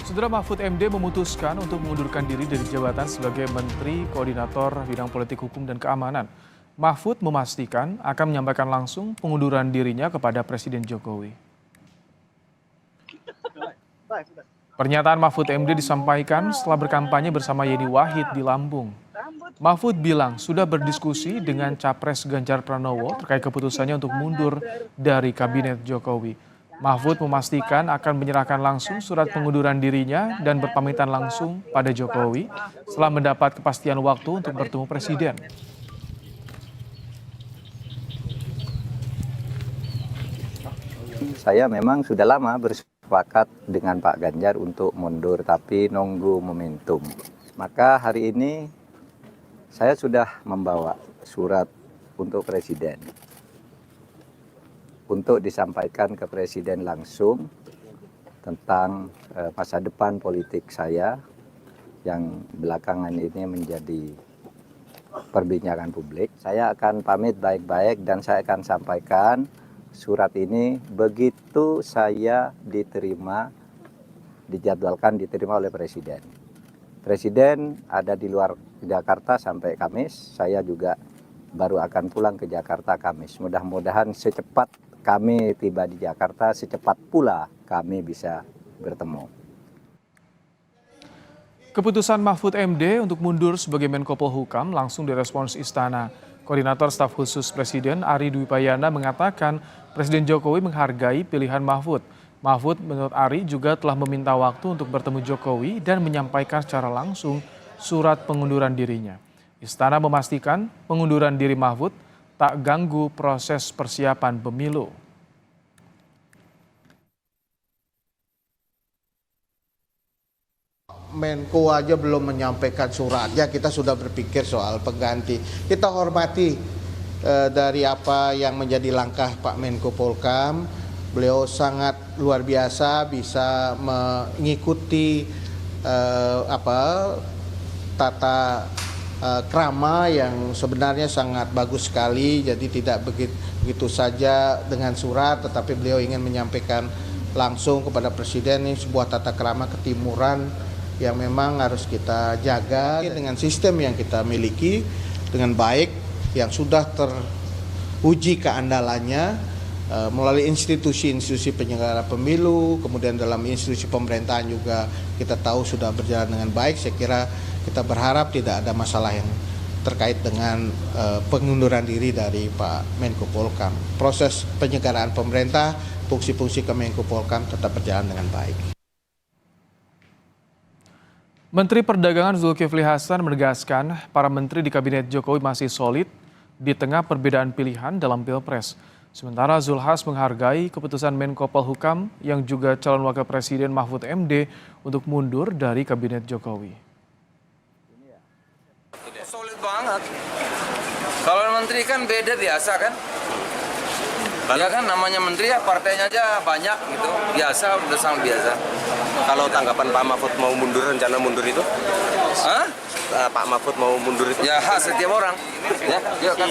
Saudara Mahfud MD memutuskan untuk mengundurkan diri dari jabatan sebagai Menteri Koordinator Bidang Politik Hukum dan Keamanan. Mahfud memastikan akan menyampaikan langsung pengunduran dirinya kepada Presiden Jokowi. Pernyataan Mahfud MD disampaikan setelah berkampanye bersama Yeni Wahid di Lampung. Mahfud bilang sudah berdiskusi dengan Capres Ganjar Pranowo terkait keputusannya untuk mundur dari Kabinet Jokowi. Mahfud memastikan akan menyerahkan langsung surat pengunduran dirinya dan berpamitan langsung pada Jokowi setelah mendapat kepastian waktu untuk bertemu Presiden. Saya memang sudah lama bersepakat dengan Pak Ganjar untuk mundur, tapi nunggu momentum. Maka hari ini saya sudah membawa surat untuk Presiden, untuk disampaikan ke Presiden langsung tentang masa depan politik saya yang belakangan ini menjadi perbincangan publik. Saya akan pamit baik-baik dan saya akan sampaikan surat ini begitu saya dijadwalkan diterima oleh Presiden. Presiden ada di luar Jakarta sampai Kamis, saya juga baru akan pulang ke Jakarta Kamis. Mudah-mudahan secepat kami tiba di Jakarta, secepat pula kami bisa bertemu. Keputusan Mahfud MD untuk mundur sebagai Menko Polhukam langsung direspons Istana. Koordinator Staf Khusus Presiden Ari Dwi Payana mengatakan Presiden Jokowi menghargai pilihan Mahfud. Mahfud menurut Ari juga telah meminta waktu untuk bertemu Jokowi dan menyampaikan secara langsung surat pengunduran dirinya. Istana memastikan pengunduran diri Mahfud tak ganggu proses persiapan pemilu. Menko aja belum menyampaikan suratnya, kita sudah berpikir soal pengganti. Kita hormati dari apa yang menjadi langkah Pak Menko Polhukam. Beliau sangat luar biasa bisa mengikuti tata krama yang sebenarnya sangat bagus sekali, jadi tidak begitu saja dengan surat, tetapi beliau ingin menyampaikan langsung kepada Presiden. Ini sebuah tata krama ketimuran yang memang harus kita jaga dengan sistem yang kita miliki dengan baik, yang sudah teruji keandalannya melalui institusi-institusi penyelenggara pemilu, kemudian dalam institusi pemerintahan juga kita tahu sudah berjalan dengan baik. Saya kira kita berharap tidak ada masalah yang terkait dengan pengunduran diri dari Pak Menko Polhukam. Proses penyelenggaraan pemerintah, fungsi-fungsi Kemenko Polhukam tetap berjalan dengan baik. Menteri Perdagangan Zulkifli Hasan menegaskan para menteri di Kabinet Jokowi masih solid di tengah perbedaan pilihan dalam Pilpres. Sementara Zulhas menghargai keputusan Menko Polhukam yang juga calon wakil presiden Mahfud MD untuk mundur dari Kabinet Jokowi. Solid banget. Kalau menteri kan beda biasa kan? Ya kan namanya menteri ya partainya aja banyak gitu. Biasa, udah sangat biasa. Kalau tanggapan Pak Mahfud mau mundur, rencana mundur itu? Hah? Pak Mahfud mau mundur itu? Ya hak setiap orang. Ya, yuk kan.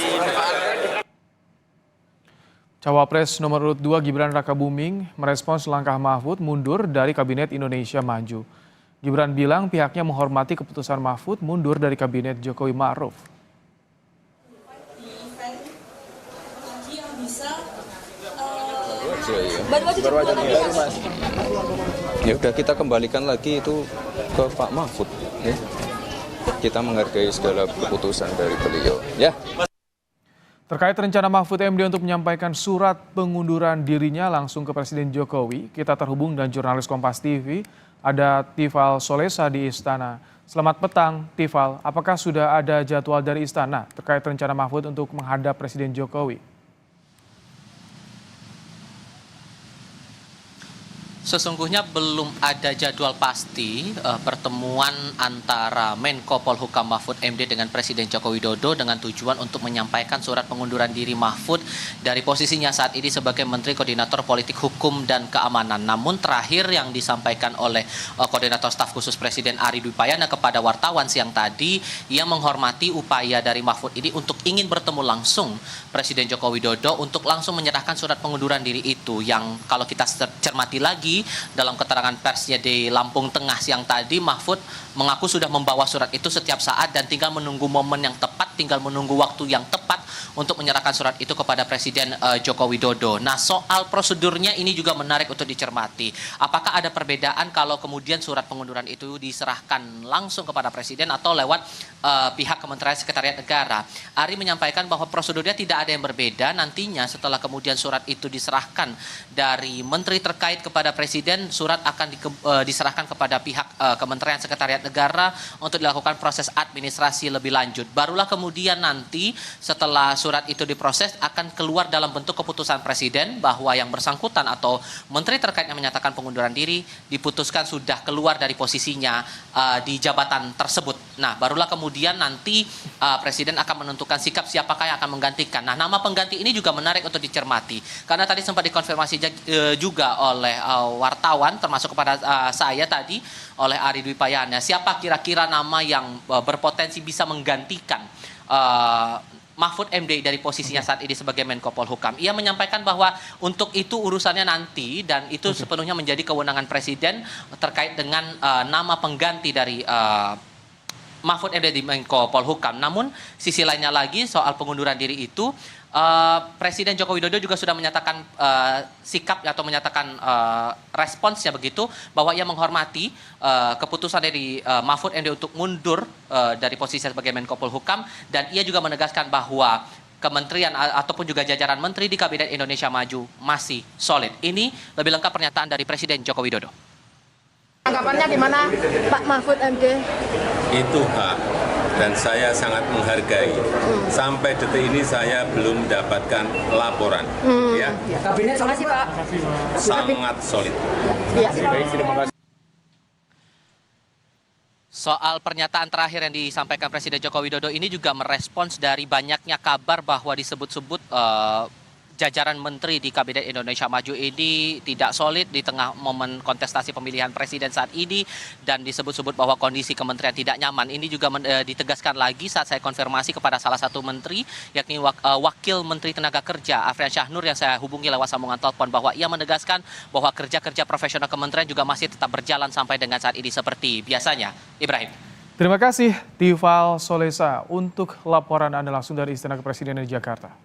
Cawapres nomor urut 2 Gibran Rakabuming merespons langkah Mahfud mundur dari Kabinet Indonesia Maju. Gibran bilang pihaknya menghormati keputusan Mahfud mundur dari Kabinet Jokowi Ma'ruf. Ya udah, kita kembalikan lagi itu ke Pak Mahfud. Ya. Kita menghargai segala keputusan dari beliau. Ya. Terkait rencana Mahfud MD untuk menyampaikan surat pengunduran dirinya langsung ke Presiden Jokowi, kita terhubung dengan jurnalis Kompas TV, ada Tifal Solesa di Istana. Selamat petang, Tifal. Apakah sudah ada jadwal dari Istana terkait rencana Mahfud untuk menghadap Presiden Jokowi? Sesungguhnya belum ada jadwal pasti pertemuan antara Menko Polhukam Mahfud MD dengan Presiden Joko Widodo dengan tujuan untuk menyampaikan surat pengunduran diri Mahfud dari posisinya saat ini sebagai Menteri Koordinator Politik Hukum dan Keamanan. Namun terakhir yang disampaikan oleh Koordinator Staf Khusus Presiden Ari Dwi Payana kepada wartawan siang tadi, ia menghormati upaya dari Mahfud ini untuk ingin bertemu langsung Presiden Joko Widodo untuk langsung menyerahkan surat pengunduran diri itu, yang kalau kita cermati lagi tadi dalam keterangan persnya di Lampung Tengah siang tadi, Mahfud mengaku sudah membawa surat itu setiap saat dan tinggal menunggu momen yang tepat, tinggal menunggu waktu yang tepat untuk menyerahkan surat itu kepada Presiden Joko Widodo. Nah, soal prosedurnya ini juga menarik untuk dicermati. Apakah ada perbedaan kalau kemudian surat pengunduran itu diserahkan langsung kepada Presiden atau lewat pihak Kementerian Sekretariat Negara? Ari menyampaikan bahwa prosedurnya tidak ada yang berbeda. Nantinya setelah kemudian surat itu diserahkan dari menteri terkait kepada Presiden, surat akan diserahkan kepada pihak Kementerian Sekretariat Negara untuk dilakukan proses administrasi lebih lanjut. Barulah kemudian nanti setelah surat itu diproses akan keluar dalam bentuk keputusan Presiden bahwa yang bersangkutan atau menteri terkait yang menyatakan pengunduran diri diputuskan sudah keluar dari posisinya di jabatan tersebut. Nah, barulah kemudian nanti Presiden akan menentukan sikap siapakah yang akan menggantikan. Nah, nama pengganti ini juga menarik untuk dicermati karena tadi sempat dikonfirmasi juga oleh wartawan termasuk kepada saya tadi oleh Ari Dwi Payana. Siapa kira-kira nama yang berpotensi bisa menggantikan Mahfud MD dari posisinya saat ini sebagai Menko Polhukam? Ia menyampaikan bahwa untuk itu urusannya nanti dan itu sepenuhnya menjadi kewenangan Presiden terkait dengan nama pengganti dari Mahfud MD di Menko Polhukam. Namun sisi lainnya lagi soal pengunduran diri itu, Presiden Joko Widodo juga sudah menyatakan sikap atau menyatakan responsnya begitu bahwa ia menghormati keputusan dari Mahfud MD untuk mundur dari posisi sebagai Menko Polhukam, dan ia juga menegaskan bahwa kementerian ataupun juga jajaran menteri di Kabinet Indonesia Maju masih solid. Ini lebih lengkap pernyataan dari Presiden Joko Widodo. Tanggapannya gimana Pak Mahfud MD? Itu hak dan saya sangat menghargai. Sampai detik ini saya belum mendapatkan laporan. Ya. Kabinet terima kasih Pak. Sangat solid. Ya. Soal pernyataan terakhir yang disampaikan Presiden Joko Widodo ini juga merespons dari banyaknya kabar bahwa disebut-sebut jajaran menteri di Kabinet Indonesia Maju ini tidak solid di tengah momen kontestasi pemilihan presiden saat ini, dan disebut-sebut bahwa kondisi kementerian tidak nyaman. Ini juga ditegaskan lagi saat saya konfirmasi kepada salah satu menteri, yakni Wakil Menteri Tenaga Kerja Afrian Syahnur yang saya hubungi lewat sambungan telepon, bahwa ia menegaskan bahwa kerja-kerja profesional kementerian juga masih tetap berjalan sampai dengan saat ini seperti biasanya. Ibrahim. Terima kasih Tifal Solesa untuk laporan Anda langsung dari Istana Kepresidenan di Jakarta.